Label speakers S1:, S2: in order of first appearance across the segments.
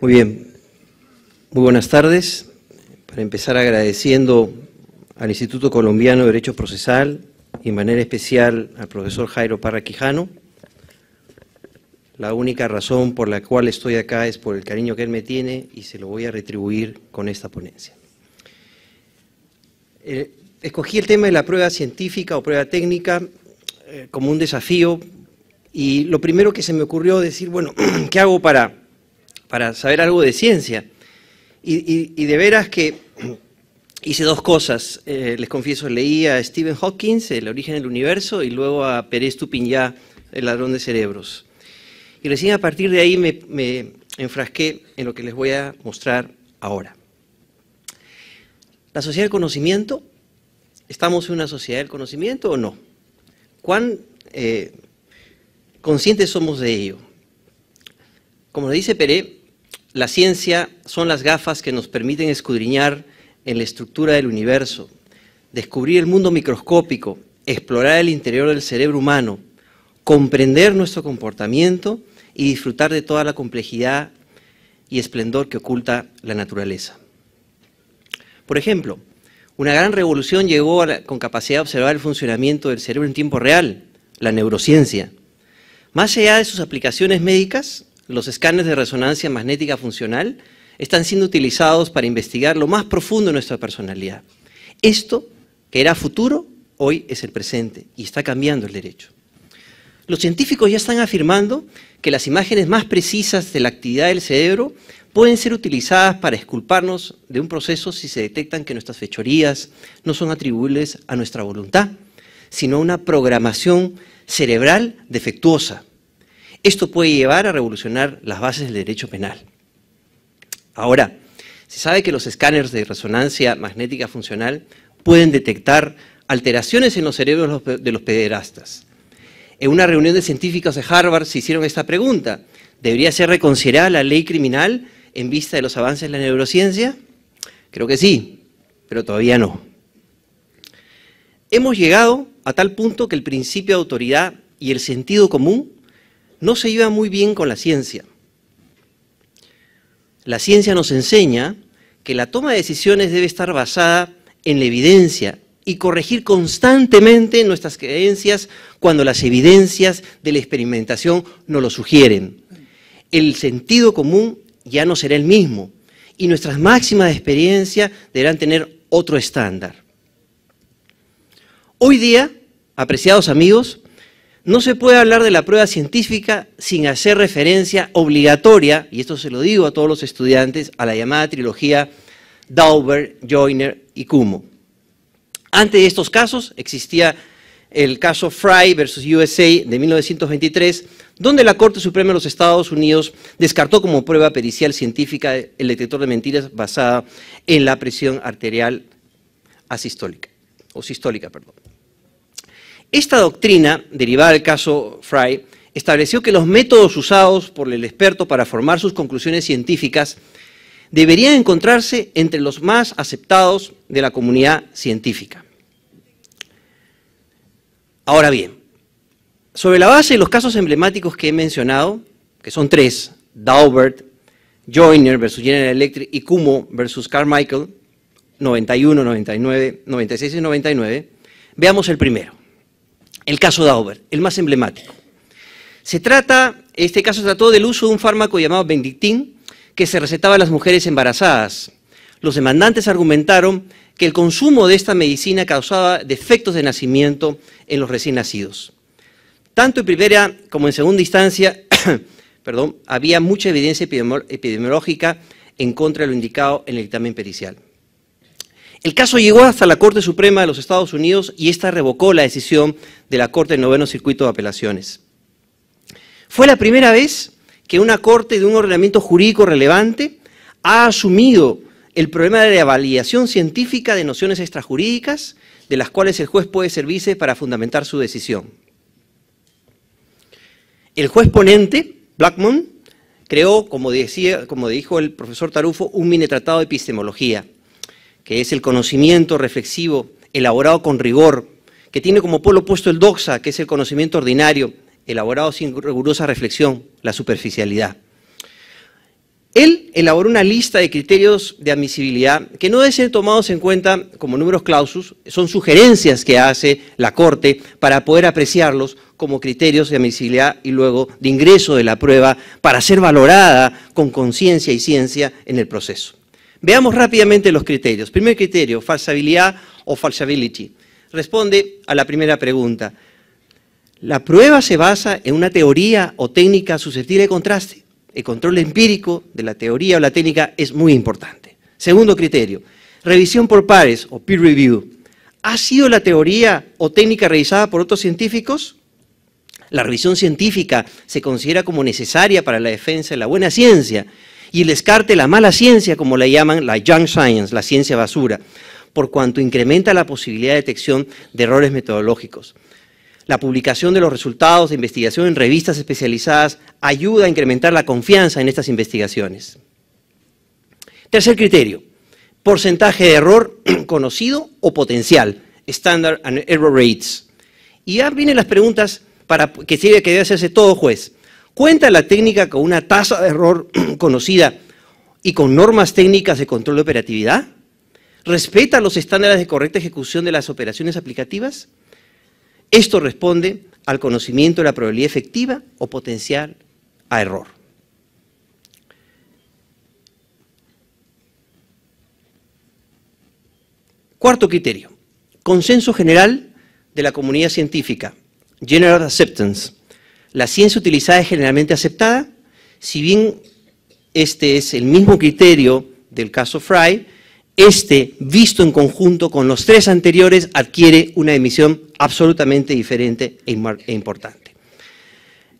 S1: Muy bien, muy buenas tardes. Para empezar agradeciendo al Instituto Colombiano de Derecho Procesal y de manera especial al profesor Jairo Parra Quijano. La única razón por la cual estoy acá es por el cariño que él me tiene y se lo voy a retribuir con esta ponencia. Escogí el tema de la prueba científica o prueba técnica como un desafío y lo primero que se me ocurrió decir, bueno, ¿qué hago para saber algo de ciencia? Y de veras que hice dos cosas, les confieso, leí a Stephen Hawking, El origen del universo, y luego a Pérez Tupinyá, El ladrón de cerebros. Y recién a partir de ahí me enfrasqué en lo que les voy a mostrar ahora. ¿La sociedad del conocimiento? ¿Estamos en una sociedad del conocimiento o no? ¿Cuán conscientes somos de ello? Como dice Pérez, la ciencia son las gafas que nos permiten escudriñar en la estructura del universo, descubrir el mundo microscópico, explorar el interior del cerebro humano, comprender nuestro comportamiento y disfrutar de toda la complejidad y esplendor que oculta la naturaleza. Por ejemplo, una gran revolución llegó con capacidad de observar el funcionamiento del cerebro en tiempo real, la neurociencia. Más allá de sus aplicaciones médicas, los escáneres de resonancia magnética funcional están siendo utilizados para investigar lo más profundo de nuestra personalidad. Esto, que era futuro, hoy es el presente y está cambiando el derecho. Los científicos ya están afirmando que las imágenes más precisas de la actividad del cerebro pueden ser utilizadas para exculparnos de un proceso si se detectan que nuestras fechorías no son atribuibles a nuestra voluntad, sino a una programación cerebral defectuosa. Esto puede llevar a revolucionar las bases del derecho penal. Ahora, se sabe que los escáneres de resonancia magnética funcional pueden detectar alteraciones en los cerebros de los pederastas. En una reunión de científicos de Harvard se hicieron esta pregunta: ¿debería ser reconsiderada la ley criminal en vista de los avances en la neurociencia? Creo que sí, pero todavía no. Hemos llegado a tal punto que el principio de autoridad y el sentido común no se llevan muy bien con la ciencia. La ciencia nos enseña que la toma de decisiones debe estar basada en la evidencia y corregir constantemente nuestras creencias cuando las evidencias de la experimentación nos lo sugieren. El sentido común ya no será el mismo y nuestras máximas de experiencia deberán tener otro estándar. Hoy día, apreciados amigos, no se puede hablar de la prueba científica sin hacer referencia obligatoria, y esto se lo digo a todos los estudiantes, a la llamada trilogía Daubert, Joyner y Kumo. Antes de estos casos existía el caso Frye versus USA de 1923, donde la Corte Suprema de los Estados Unidos descartó como prueba pericial científica el detector de mentiras basada en la presión arterial sistólica. Esta doctrina, derivada del caso Frye, estableció que los métodos usados por el experto para formar sus conclusiones científicas deberían encontrarse entre los más aceptados de la comunidad científica. Ahora bien, sobre la base de los casos emblemáticos que he mencionado, que son tres, Daubert, Joyner versus General Electric y Kumo versus Carmichael, 91, 99, 96 y 99, veamos el primero. El caso Daubert, el más emblemático. Este caso trató del uso de un fármaco llamado Bendictin que se recetaba a las mujeres embarazadas. Los demandantes argumentaron que el consumo de esta medicina causaba defectos de nacimiento en los recién nacidos. Tanto en primera como en segunda instancia, había mucha evidencia epidemiológica en contra de lo indicado en el dictamen pericial. El caso llegó hasta la Corte Suprema de los Estados Unidos y esta revocó la decisión de la Corte del Noveno Circuito de Apelaciones. Fue la primera vez que una corte de un ordenamiento jurídico relevante ha asumido el problema de la validación científica de nociones extrajurídicas de las cuales el juez puede servirse para fundamentar su decisión. El juez ponente, Blackmun, creó, como dijo el profesor Tarufo, un mini tratado de epistemología, que es el conocimiento reflexivo elaborado con rigor, que tiene como polo opuesto el doxa, que es el conocimiento ordinario, elaborado sin rigurosa reflexión, la superficialidad. Él elaboró una lista de criterios de admisibilidad que no deben ser tomados en cuenta como numerus clausus, son sugerencias que hace la Corte para poder apreciarlos como criterios de admisibilidad y luego de ingreso de la prueba para ser valorada con conciencia y ciencia en el proceso. Veamos rápidamente los criterios. Primer criterio, falsabilidad o falsability. Responde a la primera pregunta. La prueba se basa en una teoría o técnica susceptible de contraste. El control empírico de la teoría o la técnica es muy importante. Segundo criterio, revisión por pares o peer review. ¿Ha sido la teoría o técnica revisada por otros científicos? La revisión científica se considera como necesaria para la defensa de la buena ciencia y el descarte de la mala ciencia, como la llaman la junk science, la ciencia basura, por cuanto incrementa la posibilidad de detección de errores metodológicos. La publicación de los resultados de investigación en revistas especializadas ayuda a incrementar la confianza en estas investigaciones. Tercer criterio, porcentaje de error conocido o potencial, Standard and Error Rates. Y ya vienen las preguntas que debe hacerse todo juez. ¿Cuenta la técnica con una tasa de error conocida y con normas técnicas de control de operatividad? ¿Respeta los estándares de correcta ejecución de las operaciones aplicativas? Esto responde al conocimiento de la probabilidad efectiva o potencial a error. Cuarto criterio, consenso general de la comunidad científica, general acceptance. La ciencia utilizada es generalmente aceptada, si bien este es el mismo criterio del caso Fry, visto en conjunto con los tres anteriores, adquiere una emisión absolutamente diferente e importante.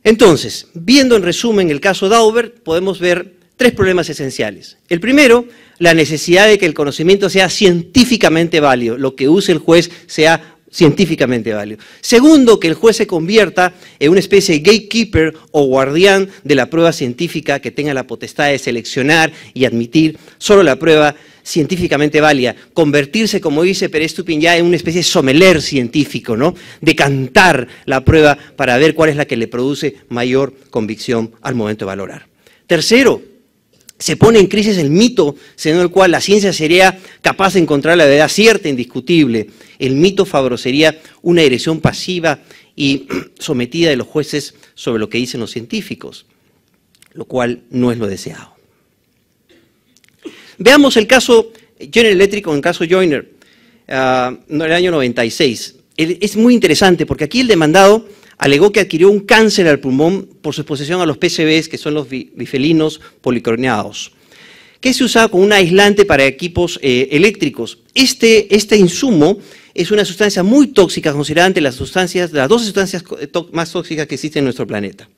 S1: Entonces, viendo en resumen el caso Daubert, podemos ver tres problemas esenciales. El primero, la necesidad de que el conocimiento sea científicamente válido, lo que use el juez sea científicamente válido. Segundo, que el juez se convierta en una especie de gatekeeper o guardián de la prueba científica que tenga la potestad de seleccionar y admitir solo la prueba científicamente válida, convertirse, como dice Pérez Tupin, ya en una especie de sommelier científico, ¿no? Decantar la prueba para ver cuál es la que le produce mayor convicción al momento de valorar. Tercero, se pone en crisis el mito según el cual la ciencia sería capaz de encontrar la verdad cierta e indiscutible. El mito favorecería una dirección pasiva y sometida de los jueces sobre lo que dicen los científicos, lo cual no es lo deseado. Veamos el caso General Electric con el caso Joyner, en el año 96. Es muy interesante porque aquí el demandado alegó que adquirió un cáncer al pulmón por su exposición a los PCBs, que son los bifenilos policlorinados, que se usaba como un aislante para equipos eléctricos. Este insumo es una sustancia muy tóxica, considerada entre las 12 sustancias más tóxicas que existen en nuestro planeta.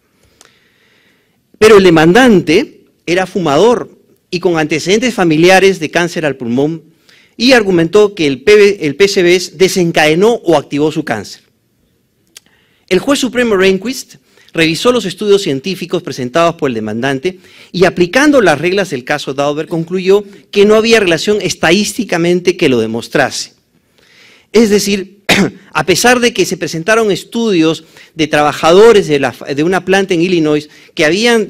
S1: Pero el demandante era fumador y con antecedentes familiares de cáncer al pulmón y argumentó que el PCB desencadenó o activó su cáncer. El juez supremo Rehnquist revisó los estudios científicos presentados por el demandante y aplicando las reglas del caso Daubert concluyó que no había relación estadísticamente que lo demostrase. Es decir, a pesar de que se presentaron estudios de trabajadores de una planta en Illinois que habían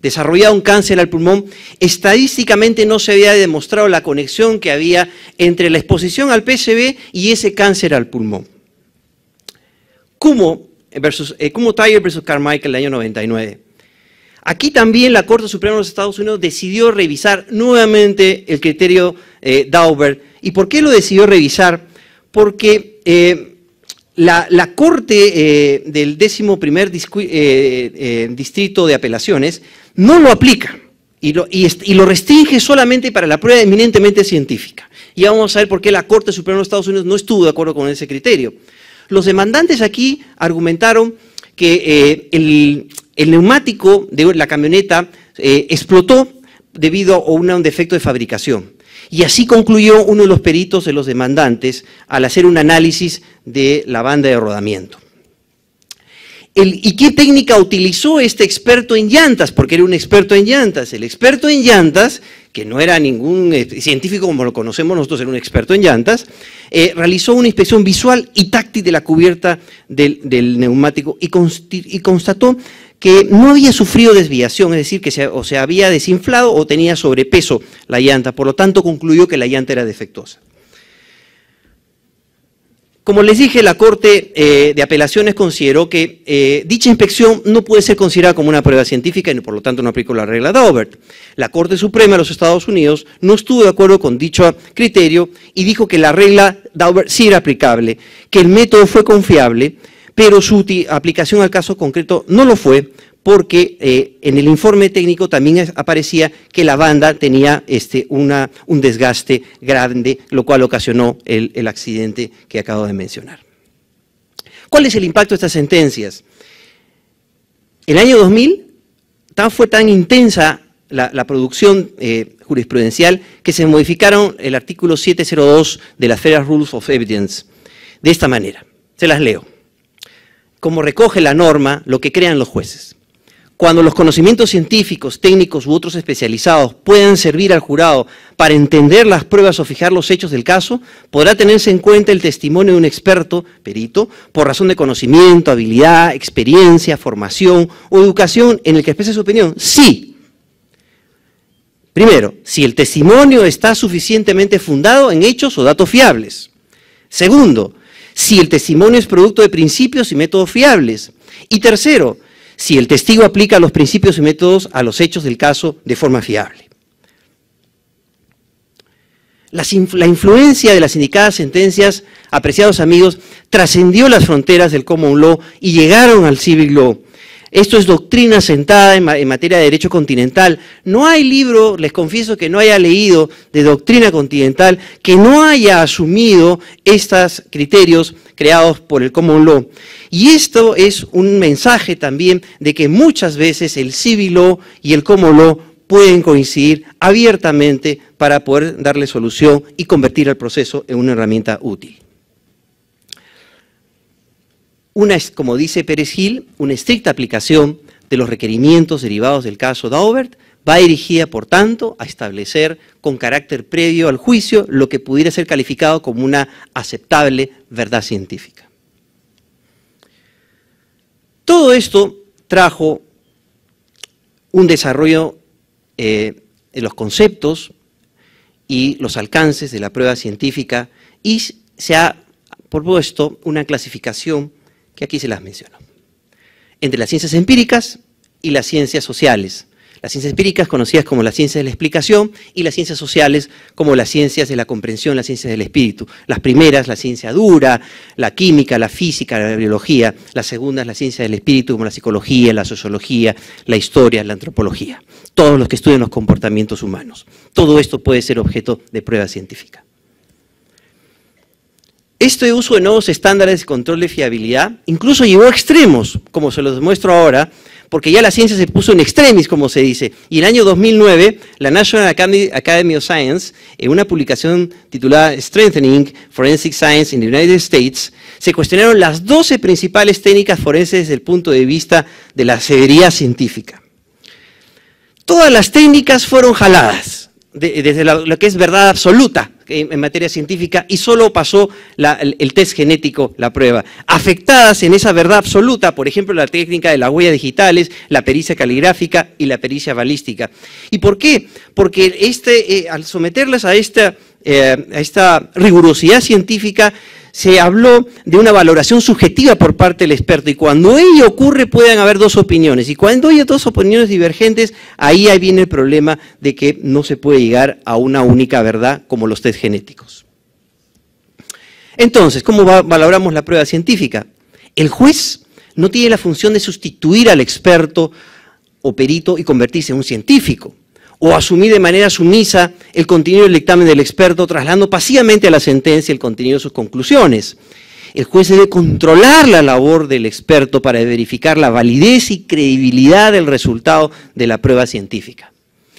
S1: desarrollado un cáncer al pulmón, estadísticamente no se había demostrado la conexión que había entre la exposición al PCB y ese cáncer al pulmón. Kumho-Tyre versus Carmichael, el año 99. Aquí también la Corte Suprema de los Estados Unidos decidió revisar nuevamente el criterio Daubert. ¿Y por qué lo decidió revisar? Porque la Corte del 11º Distrito de Apelaciones no lo aplica y lo restringe solamente para la prueba eminentemente científica. Y vamos a ver por qué la Corte Suprema de los Estados Unidos no estuvo de acuerdo con ese criterio. Los demandantes aquí argumentaron que el neumático de la camioneta explotó debido a un defecto de fabricación. Y así concluyó uno de los peritos de los demandantes al hacer un análisis de la banda de rodamiento. ¿Y qué técnica utilizó este experto en llantas? Porque era un experto en llantas. El experto en llantas, que no era ningún científico como lo conocemos nosotros, era un experto en llantas, realizó una inspección visual y táctil de la cubierta del neumático y constató que no había sufrido desviación, es decir, que se había desinflado o tenía sobrepeso la llanta, por lo tanto concluyó que la llanta era defectuosa. Como les dije, la Corte de Apelaciones consideró que dicha inspección no puede ser considerada como una prueba científica y por lo tanto no aplicó la regla Daubert. La Corte Suprema de los Estados Unidos no estuvo de acuerdo con dicho criterio y dijo que la regla Daubert sí era aplicable, que el método fue confiable, pero su aplicación al caso concreto no lo fue, porque en el informe técnico también aparecía que la banda tenía un desgaste grande, lo cual ocasionó el accidente que acabo de mencionar. ¿Cuál es el impacto de estas sentencias? El año 2000 fue tan intensa la producción jurisprudencial que se modificaron el artículo 702 de las Federal Rules of Evidence de esta manera. Se las leo. Como recoge la norma, lo que crean los jueces. Cuando los conocimientos científicos, técnicos u otros especializados puedan servir al jurado para entender las pruebas o fijar los hechos del caso, podrá tenerse en cuenta el testimonio de un experto, perito, por razón de conocimiento, habilidad, experiencia, formación o educación en el que exprese su opinión. Sí. Primero, si el testimonio está suficientemente fundado en hechos o datos fiables. Segundo, si el testimonio es producto de principios y métodos fiables. Y tercero, si el testigo aplica los principios y métodos a los hechos del caso de forma fiable. La influencia de las indicadas sentencias, apreciados amigos, trascendió las fronteras del common law y llegaron al civil law. Esto es doctrina sentada en materia de derecho continental. No hay libro, les confieso que no haya leído de doctrina continental que no haya asumido estos criterios creados por el common law. Y esto es un mensaje también de que muchas veces el civil law y el common law pueden coincidir abiertamente para poder darle solución y convertir el proceso en una herramienta útil. Como dice Pérez Gil, una estricta aplicación de los requerimientos derivados del caso Daubert va dirigida, por tanto, a establecer con carácter previo al juicio lo que pudiera ser calificado como una aceptable verdad científica. Todo esto trajo un desarrollo de los conceptos y los alcances de la prueba científica y se ha propuesto una clasificación que aquí se las menciono, entre las ciencias empíricas y las ciencias sociales. Las ciencias empíricas conocidas como las ciencias de la explicación y las ciencias sociales como las ciencias de la comprensión, las ciencias del espíritu. Las primeras, la ciencia dura, la química, la física, la biología. Las segundas, la ciencia del espíritu como la psicología, la sociología, la historia, la antropología. Todos los que estudian los comportamientos humanos. Todo esto puede ser objeto de prueba científica. Este uso de nuevos estándares de control de fiabilidad incluso llevó a extremos, como se los demuestro ahora, porque ya la ciencia se puso en extremis, como se dice. Y en el año 2009, la National Academy of Science, en una publicación titulada Strengthening Forensic Science in the United States, se cuestionaron las 12 principales técnicas forenses desde el punto de vista de la severidad científica. Todas las técnicas fueron jaladas, desde lo que es verdad absoluta en materia científica, y solo pasó el test genético, la prueba. Afectadas en esa verdad absoluta, por ejemplo, la técnica de las huellas digitales, la pericia caligráfica y la pericia balística. ¿Y por qué? Porque al someterlas a esta rigurosidad científica, se habló de una valoración subjetiva por parte del experto, y cuando ello ocurre pueden haber dos opiniones, y cuando hay dos opiniones divergentes, ahí viene el problema de que no se puede llegar a una única verdad como los test genéticos. Entonces, ¿cómo valoramos la prueba científica? El juez no tiene la función de sustituir al experto o perito y convertirse en un científico, o asumir de manera sumisa el contenido del dictamen del experto, trasladando pasivamente a la sentencia el contenido de sus conclusiones. El juez debe controlar la labor del experto para verificar la validez y credibilidad del resultado de la prueba científica.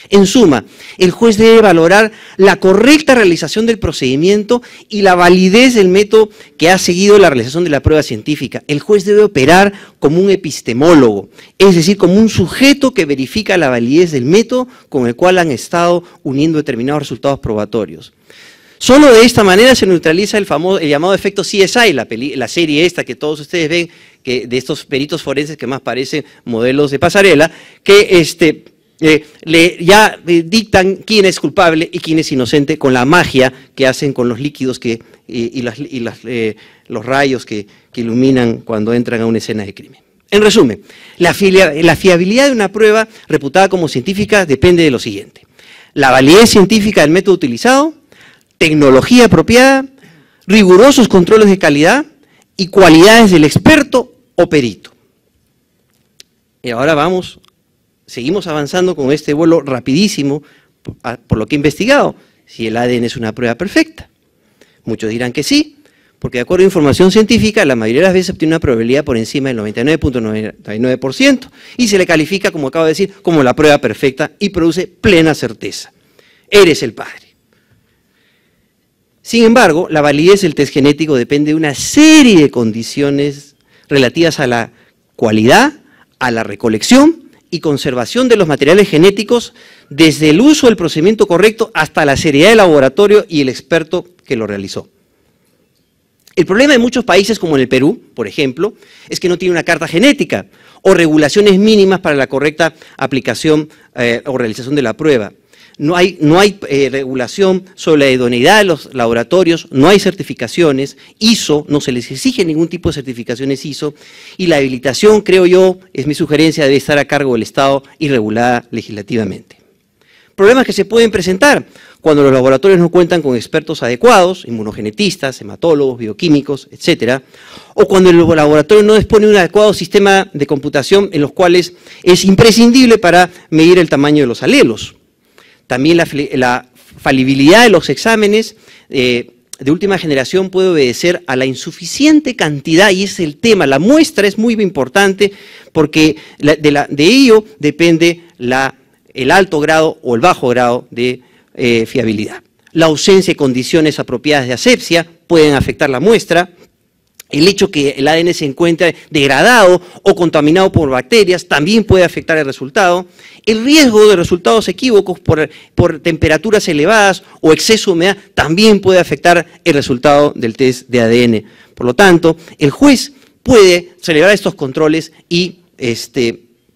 S1: En suma, el juez debe valorar la correcta realización del procedimiento y la validez del método que ha seguido la realización de la prueba científica. El juez debe operar como un epistemólogo, es decir, como un sujeto que verifica la validez del método con el cual han estado uniendo determinados resultados probatorios. Solo de esta manera se neutraliza el llamado efecto CSI, la serie esta que todos ustedes ven, de estos peritos forenses que más parecen modelos de pasarela, que ya dictan quién es culpable y quién es inocente con la magia que hacen con los líquidos los rayos que iluminan cuando entran a una escena de crimen. En resumen, la fiabilidad de una prueba reputada como científica depende de lo siguiente: la validez científica del método utilizado, tecnología apropiada, rigurosos controles de calidad y cualidades del experto o perito. Y ahora seguimos avanzando con este vuelo rapidísimo por lo que he investigado, si el ADN es una prueba perfecta. Muchos dirán que sí, porque de acuerdo a información científica, la mayoría de las veces obtiene una probabilidad por encima del 99.99% y se le califica, como acabo de decir, como la prueba perfecta y produce plena certeza. Eres el padre. Sin embargo, la validez del test genético depende de una serie de condiciones relativas a la cualidad, a la recolección y conservación de los materiales genéticos, desde el uso del procedimiento correcto hasta la seriedad del laboratorio y el experto que lo realizó. El problema de muchos países, como en el Perú, por ejemplo, es que no tiene una carta genética o regulaciones mínimas para la correcta aplicación o realización de la prueba. No hay regulación sobre la idoneidad de los laboratorios, no hay certificaciones, ISO, no se les exige ningún tipo de certificaciones ISO, y la habilitación, creo yo, es mi sugerencia, debe estar a cargo del Estado y regulada legislativamente. Problemas que se pueden presentar cuando los laboratorios no cuentan con expertos adecuados, inmunogenetistas, hematólogos, bioquímicos, etcétera, o cuando el laboratorio no dispone de un adecuado sistema de computación en los cuales es imprescindible para medir el tamaño de los alelos. También la falibilidad de los exámenes de última generación puede obedecer a la insuficiente cantidad, y ese es el tema, la muestra es muy importante porque de ello depende el alto grado o el bajo grado de fiabilidad. La ausencia de condiciones apropiadas de asepsia pueden afectar la muestra. El hecho que el ADN se encuentre degradado o contaminado por bacterias también puede afectar el resultado. El riesgo de resultados equívocos por temperaturas elevadas o exceso de humedad también puede afectar el resultado del test de ADN. Por lo tanto, el juez puede celebrar estos controles y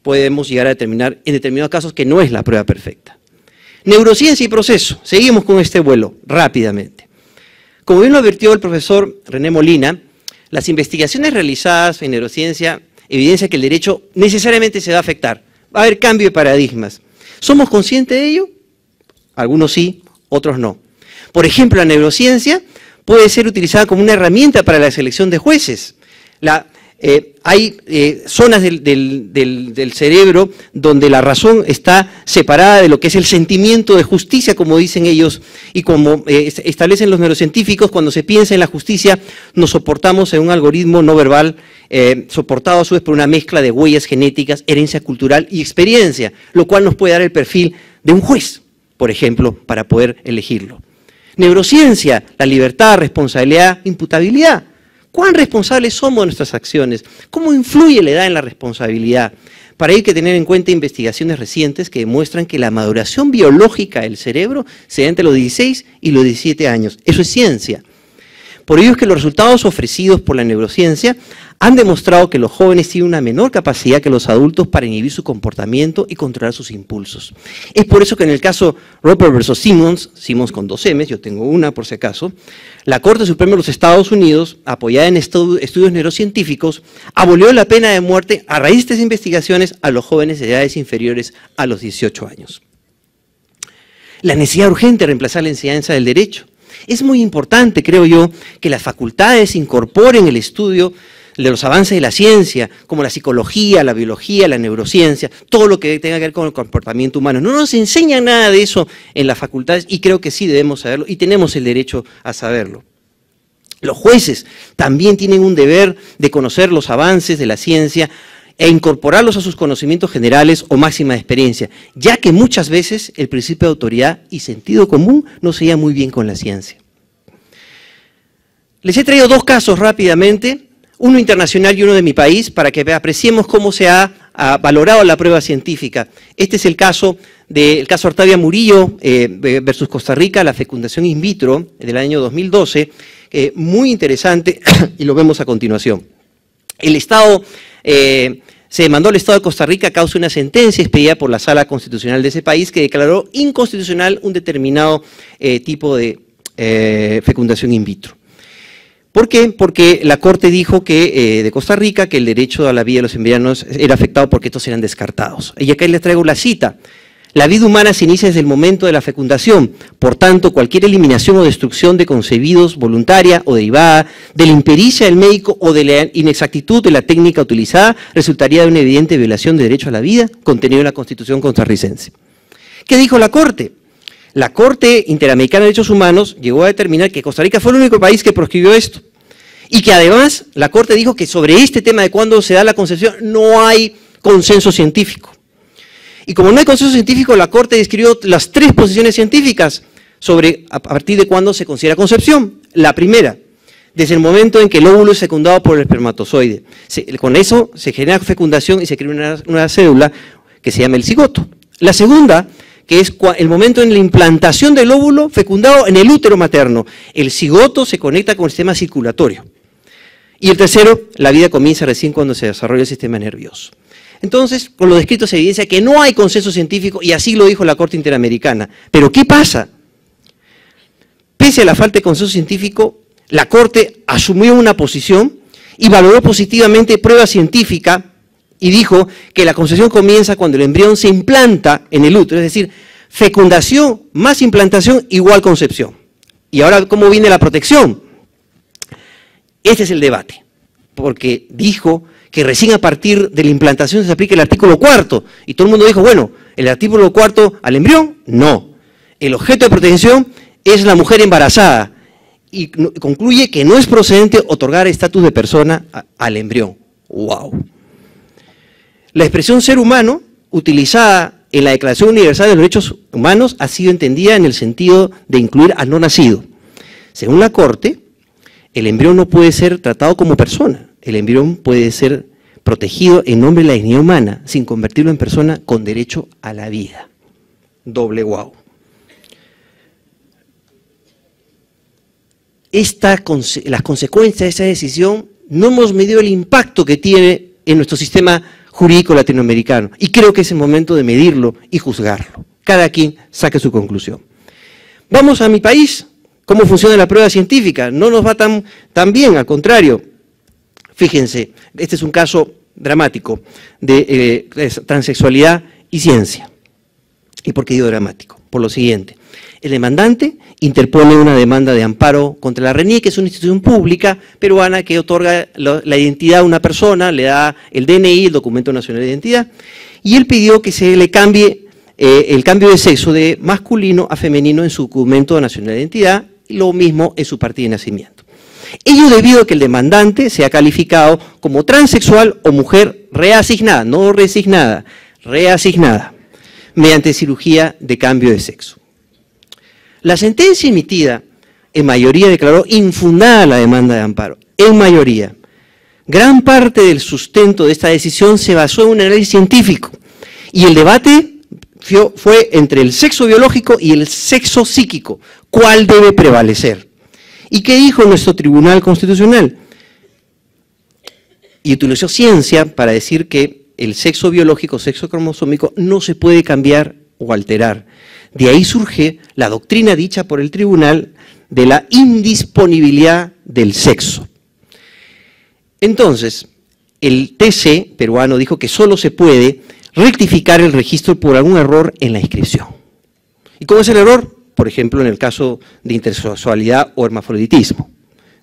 S1: podemos llegar a determinar en determinados casos que no es la prueba perfecta. Neurociencia y proceso. Seguimos con este vuelo rápidamente. Como bien lo advirtió el profesor René Molina, las investigaciones realizadas en neurociencia evidencian que el derecho necesariamente se va a afectar. Va a haber cambio de paradigmas. ¿Somos conscientes de ello? Algunos sí, otros no. Por ejemplo, la neurociencia puede ser utilizada como una herramienta para la selección de jueces. Hay zonas del cerebro donde la razón está separada de lo que es el sentimiento de justicia, como dicen ellos, y como establecen los neurocientíficos, cuando se piensa en la justicia, nos soportamos en un algoritmo no verbal, soportado a su vez por una mezcla de huellas genéticas, herencia cultural y experiencia, lo cual nos puede dar el perfil de un juez, por ejemplo, para poder elegirlo. Neurociencia, la libertad, responsabilidad, imputabilidad. ¿Cuán responsables somos de nuestras acciones? ¿Cómo influye la edad en la responsabilidad? Para ello hay que tener en cuenta investigaciones recientes que demuestran que la maduración biológica del cerebro se da entre los 16 y los 17 años. Eso es ciencia. Por ello es que los resultados ofrecidos por la neurociencia han demostrado que los jóvenes tienen una menor capacidad que los adultos para inhibir su comportamiento y controlar sus impulsos. Es por eso que en el caso Roper versus Simmons, Simmons con 2 M's, yo tengo una por si acaso, la Corte Suprema de los Estados Unidos, apoyada en estudios neurocientíficos, abolió la pena de muerte a raíz de estas investigaciones a los jóvenes de edades inferiores a los 18 años. La necesidad urgente de reemplazar la enseñanza del derecho. Es muy importante, creo yo, que las facultades incorporen el estudio de los avances de la ciencia, como la psicología, la biología, la neurociencia, todo lo que tenga que ver con el comportamiento humano. No nos enseñan nada de eso en las facultades y creo que sí debemos saberlo y tenemos el derecho a saberlo. Los jueces también tienen un deber de conocer los avances de la ciencia e incorporarlos a sus conocimientos generales o máxima experiencia, ya que muchas veces el principio de autoridad y sentido común no se lleva muy bien con la ciencia. Les he traído 2 casos rápidamente, uno internacional y uno de mi país, para que apreciemos cómo se ha valorado la prueba científica. Este es el caso Artavia Murillo versus Costa Rica, la fecundación in vitro del año 2012, muy interesante y lo vemos a continuación. El Estado, se demandó al Estado de Costa Rica a causa de una sentencia expedida por la Sala Constitucional de ese país que declaró inconstitucional un determinado tipo de fecundación in vitro. ¿Por qué? Porque la Corte dijo que, de Costa Rica, que el derecho a la vida de los embriones era afectado porque estos eran descartados. Y acá les traigo la cita. La vida humana se inicia desde el momento de la fecundación. Por tanto, cualquier eliminación o destrucción de concebidos, voluntaria o derivada, de la impericia del médico o de la inexactitud de la técnica utilizada, resultaría de una evidente violación de derecho a la vida contenido en la Constitución costarricense. ¿Qué dijo la Corte? La Corte Interamericana de Derechos Humanos llegó a determinar que Costa Rica fue el único país que proscribió esto. Y que además la Corte dijo que sobre este tema de cuándo se da la concepción no hay consenso científico. Y como no hay consenso científico, la Corte describió las 3 posiciones científicas sobre a partir de cuándo se considera concepción. La primera, desde el momento en que el óvulo es fecundado por el espermatozoide. Con eso se genera fecundación y se crea una célula que se llama el cigoto. La segunda, que es el momento en la implantación del óvulo fecundado en el útero materno. El cigoto se conecta con el sistema circulatorio. Y el tercero, la vida comienza recién cuando se desarrolla el sistema nervioso. Entonces, con lo descrito se evidencia que no hay consenso científico y así lo dijo la Corte Interamericana. Pero ¿qué pasa? Pese a la falta de consenso científico, la Corte asumió una posición y valoró positivamente prueba científica y dijo que la concepción comienza cuando el embrión se implanta en el útero, es decir, fecundación más implantación igual concepción. Y ahora, ¿cómo viene la protección? Este es el debate, porque dijo que recién a partir de la implantación se aplica el artículo 4, y todo el mundo dijo, bueno, ¿el artículo 4 al embrión? No. El objeto de protección es la mujer embarazada, y concluye que no es procedente otorgar estatus de persona al embrión. ¡Wow! La expresión ser humano, utilizada en la Declaración Universal de los Derechos Humanos, ha sido entendida en el sentido de incluir al no nacido. Según la Corte, el embrión no puede ser tratado como persona. El embrión puede ser protegido en nombre de la dignidad humana, sin convertirlo en persona con derecho a la vida. Doble guau. Las consecuencias de esa decisión, no hemos medido el impacto que tiene en nuestro sistema jurídico latinoamericano. Y creo que es el momento de medirlo y juzgarlo. Cada quien saque su conclusión. Vamos a mi país. ¿Cómo funciona la prueba científica? No nos va tan bien, al contrario. Fíjense, este es un caso dramático de transexualidad y ciencia. ¿Y por qué digo dramático? Por lo siguiente, el demandante interpone una demanda de amparo contra la RENIEC, que es una institución pública peruana que otorga la identidad a una persona, le da el DNI, el Documento Nacional de Identidad, y él pidió que se le cambie el cambio de sexo de masculino a femenino en su Documento Nacional de Identidad, y lo mismo en su partida de nacimiento. Ello debido a que el demandante sea calificado como transexual o mujer reasignada, no reasignada, reasignada, mediante cirugía de cambio de sexo. La sentencia emitida, en mayoría declaró infundada la demanda de amparo, en mayoría. Gran parte del sustento de esta decisión se basó en un análisis científico, y el debate fue entre el sexo biológico y el sexo psíquico. ¿Cuál debe prevalecer? ¿Y qué dijo nuestro Tribunal Constitucional? Y utilizó ciencia para decir que el sexo biológico, sexo cromosómico, no se puede cambiar o alterar. De ahí surge la doctrina dicha por el tribunal de la indisponibilidad del sexo. Entonces, el TC peruano dijo que solo se puede rectificar el registro por algún error en la inscripción. ¿Y cómo es el error? Por ejemplo, en el caso de intersexualidad o hermafroditismo.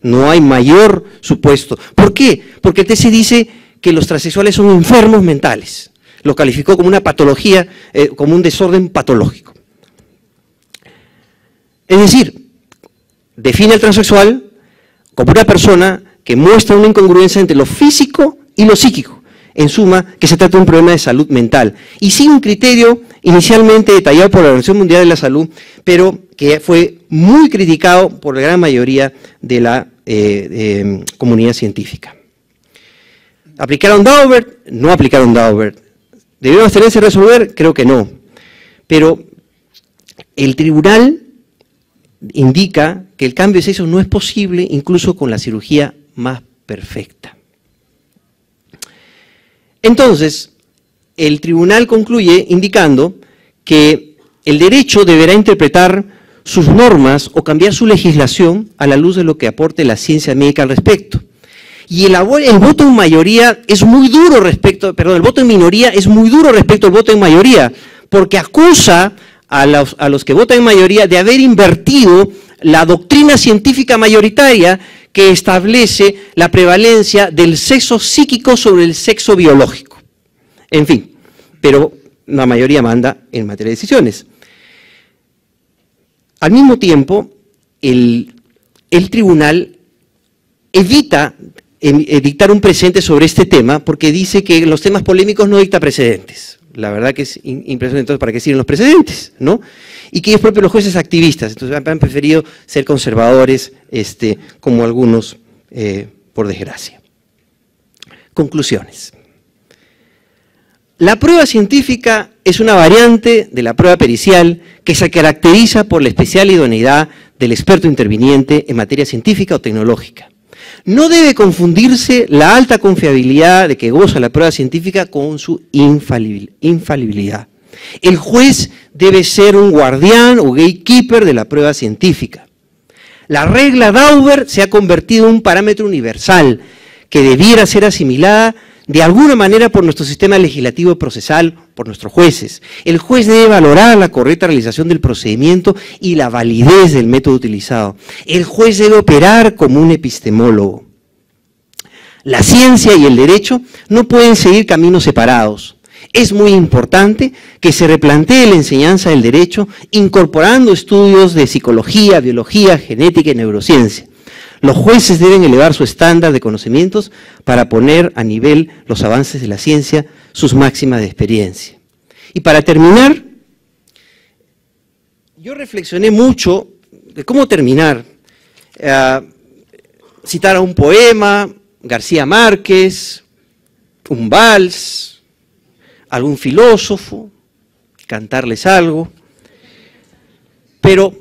S1: No hay mayor supuesto. ¿Por qué? Porque el TC dice que los transexuales son enfermos mentales. Lo calificó como una patología, como un desorden patológico. Es decir, define al transexual como una persona que muestra una incongruencia entre lo físico y lo psíquico. En suma, que se trata de un problema de salud mental. Y sin un criterio inicialmente detallado por la Organización Mundial de la Salud, pero que fue muy criticado por la gran mayoría de la comunidad científica. ¿Aplicaron Daubert? No aplicaron Daubert. ¿Debieron abstenerse a resolver? Creo que no. Pero el tribunal indica que el cambio de sexo no es posible incluso con la cirugía más perfecta. Entonces, el tribunal concluye indicando que el derecho deberá interpretar sus normas o cambiar su legislación a la luz de lo que aporte la ciencia médica al respecto. Y el voto en mayoría es muy duro respecto, perdón, el voto en minoría es muy duro respecto al voto en mayoría, porque acusa a los que votan en mayoría de haber invertido la doctrina científica mayoritaria que establece la prevalencia del sexo psíquico sobre el sexo biológico. En fin, pero la mayoría manda en materia de decisiones. Al mismo tiempo, el tribunal evita dictar un precedente sobre este tema porque dice que en los temas polémicos no dicta precedentes. La verdad que es impresionante, entonces, ¿para qué sirven los precedentes? ¿No? Y que es propio de los jueces activistas, entonces han preferido ser conservadores, como algunos, por desgracia. Conclusiones. La prueba científica es una variante de la prueba pericial que se caracteriza por la especial idoneidad del experto interviniente en materia científica o tecnológica. No debe confundirse la alta confiabilidad de que goza la prueba científica con su infalibilidad. El juez debe ser un guardián o gatekeeper de la prueba científica. La regla Dauber se ha convertido en un parámetro universal que debiera ser asimilada de alguna manera por nuestro sistema legislativo procesal, por nuestros jueces. El juez debe valorar la correcta realización del procedimiento y la validez del método utilizado. El juez debe operar como un epistemólogo. La ciencia y el derecho no pueden seguir caminos separados. Es muy importante que se replantee la enseñanza del derecho incorporando estudios de psicología, biología, genética y neurociencia. Los jueces deben elevar su estándar de conocimientos para poner a nivel los avances de la ciencia, sus máximas de experiencia. Y para terminar, yo reflexioné mucho de cómo terminar. Citar a un poema, García Márquez, un vals, algún filósofo, cantarles algo, pero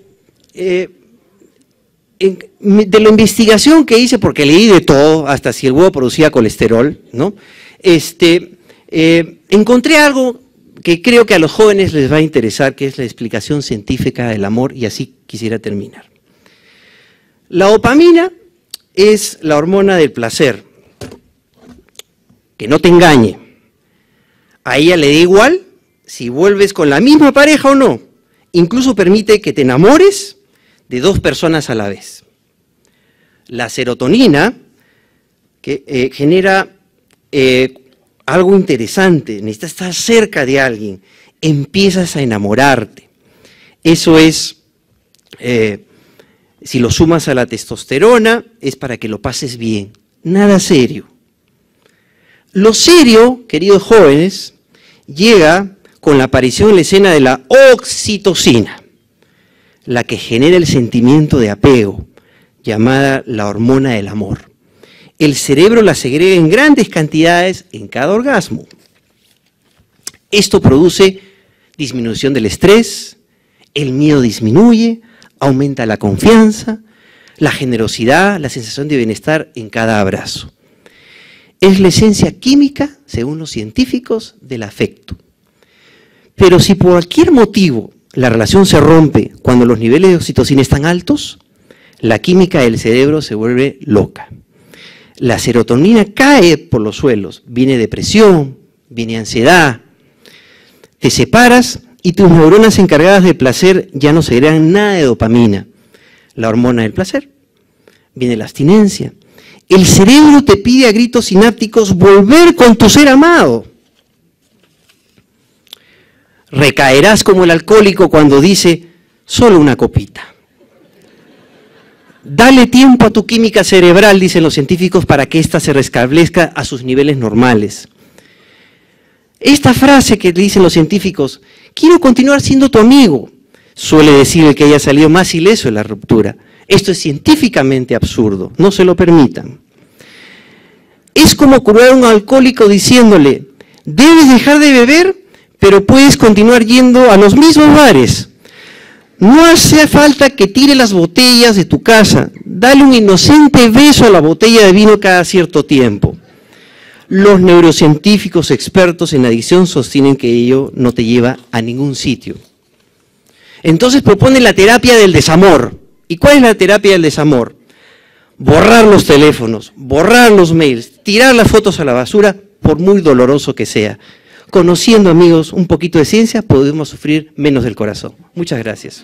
S1: de la investigación que hice, porque leí de todo, hasta si el huevo producía colesterol, ¿no? Encontré algo que creo que a los jóvenes les va a interesar, que es la explicación científica del amor, y así quisiera terminar. La dopamina es la hormona del placer, que no te engañe. A ella le da igual si vuelves con la misma pareja o no. Incluso permite que te enamores de dos personas a la vez. La serotonina, que genera algo interesante, necesitas estar cerca de alguien, empiezas a enamorarte. Eso es, si lo sumas a la testosterona, es para que lo pases bien, nada serio. Lo serio, queridos jóvenes, llega con la aparición en la escena de la oxitocina, la que genera el sentimiento de apego, llamada la hormona del amor. El cerebro la segrega en grandes cantidades en cada orgasmo. Esto produce disminución del estrés, el miedo disminuye, aumenta la confianza, la generosidad, la sensación de bienestar en cada abrazo. Es la esencia química, según los científicos, del afecto. Pero si por cualquier motivo la relación se rompe cuando los niveles de oxitocina están altos, la química del cerebro se vuelve loca. La serotonina cae por los suelos, viene depresión, viene ansiedad. Te separas y tus neuronas encargadas del placer ya no segregan nada de dopamina, la hormona del placer. Viene la abstinencia. El cerebro te pide a gritos sinápticos volver con tu ser amado. Recaerás como el alcohólico cuando dice, solo una copita. Dale tiempo a tu química cerebral, dicen los científicos, para que ésta se restablezca a sus niveles normales. Esta frase que dicen los científicos, quiero continuar siendo tu amigo, suele decir el que haya salido más ileso de la ruptura. Esto es científicamente absurdo, no se lo permitan. Es como curar a un alcohólico diciéndole, debes dejar de beber, pero puedes continuar yendo a los mismos bares. No hace falta que tire las botellas de tu casa, dale un inocente beso a la botella de vino cada cierto tiempo. Los neurocientíficos expertos en adicción sostienen que ello no te lleva a ningún sitio. Entonces proponen la terapia del desamor. ¿Y cuál es la terapia del desamor? Borrar los teléfonos, borrar los mails, tirar las fotos a la basura, por muy doloroso que sea. Conociendo, amigos, un poquito de ciencia, podemos sufrir menos del corazón. Muchas gracias.